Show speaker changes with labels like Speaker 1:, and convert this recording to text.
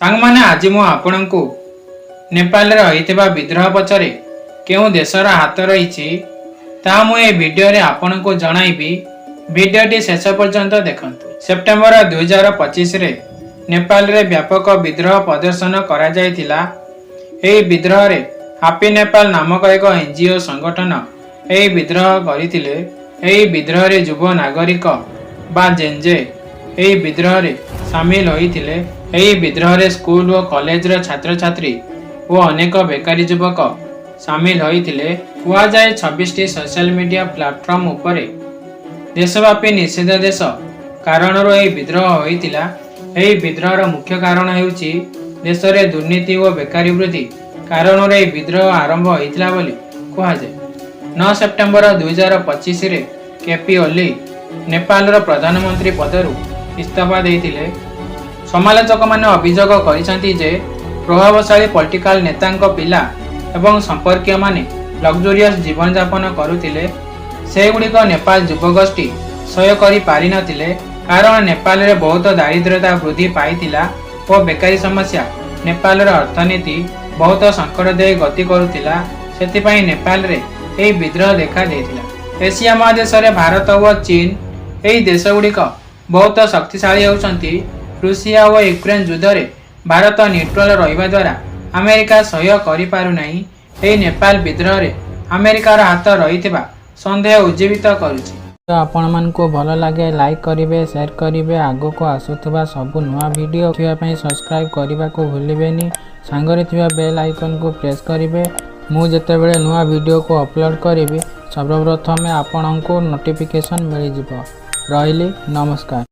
Speaker 1: सांगमाने आज मु आपणଙ୍କୁ नेपाल रे होइतिबा विद्रोह पछरे केउ देशर हाथ रही ता मु ए वीडियो रे आपणଙ୍କୁ जणाइबी। वीडियोटी शेष पर्यंत देखंतु। सेप्टेम्बर 2025 रे नेपाल रे व्यापक विद्रोह प्रदर्शन करा जायतिला। एही विद्रोह रे हैप्पी नेपाल नामक एक एनजीओ संगठन एही विद्रोह करितिले। एही विद्रोह रे युवा नागरिक बा जेनजे एही विद्रोह रे शामिल होइतिले। एही विद्रोह रे स्कूल और कॉलेज रे छात्र छात्री और अनेक बेकारी युवक शामिल होइतिले। हुआ जाए 26 सोशल मीडिया प्लेटफॉर्म उपरे देशव्यापी निषेधादेश कारण एही विद्रोह होइतिला। एही विद्रोहर मुख्य कारण हेउची देश रे दुर्नीति और बेकारी वृद्धि कारण एही विद्रोह आरंभ होइतिला बोली कहा जाए। 9 सेप्टेम्बर 2025 रे केपी ओली नेपाल रो प्रधानमंत्री पदरु इस्तीफा देइतिले। समालोचक माने अभियोग करिसंती जे प्रभावशाली पॉलिटिकल नेतांको पिला एवं संपर्कीय माने लग्जरियस जीवन यापन करुतिले। सेगुड़िक नेपाल युवगोष्ठी सहय करि पारि नथिले कारण नेपाल रे बहुत दारिद्रता वृद्धि पाइतिला और बेकारी समस्या नेपाल रो अर्थनीति बहुत संकटदायी गति करुतिला। सेतिपई नेपाल रे एही विद्रोह देखा देइतिला। एशिया महादेश रे भारत और चीन एही देशगुड़िक बहुत शक्तिशाली होउछंती। रूसिया और यूक्रेन युद्ध रे भारत न्यूट्रल रहिबा द्वारा अमेरिका सहयोग करि पारु नाही। एही नेपाल विद्रोह रे अमेरिकार हाथ रहितिबा संदेह उज्जीवित करुछि। तो आपण मन को भल लगे लाइक करिवे, शेयर करिवे। आगो को आसुथबा सब नुआ वीडियो देखिबा पई सब्सक्राइब करिबा को भूलिबेनी। सांगरे थिबा बेल आइकन को प्रेस करिवे। मु जेतेबेले नुआ वीडियो को अपलोड करिवि सर्वप्रथम आपनको नोटिफिकेशन मिल जिवो। रहिली नमस्कार।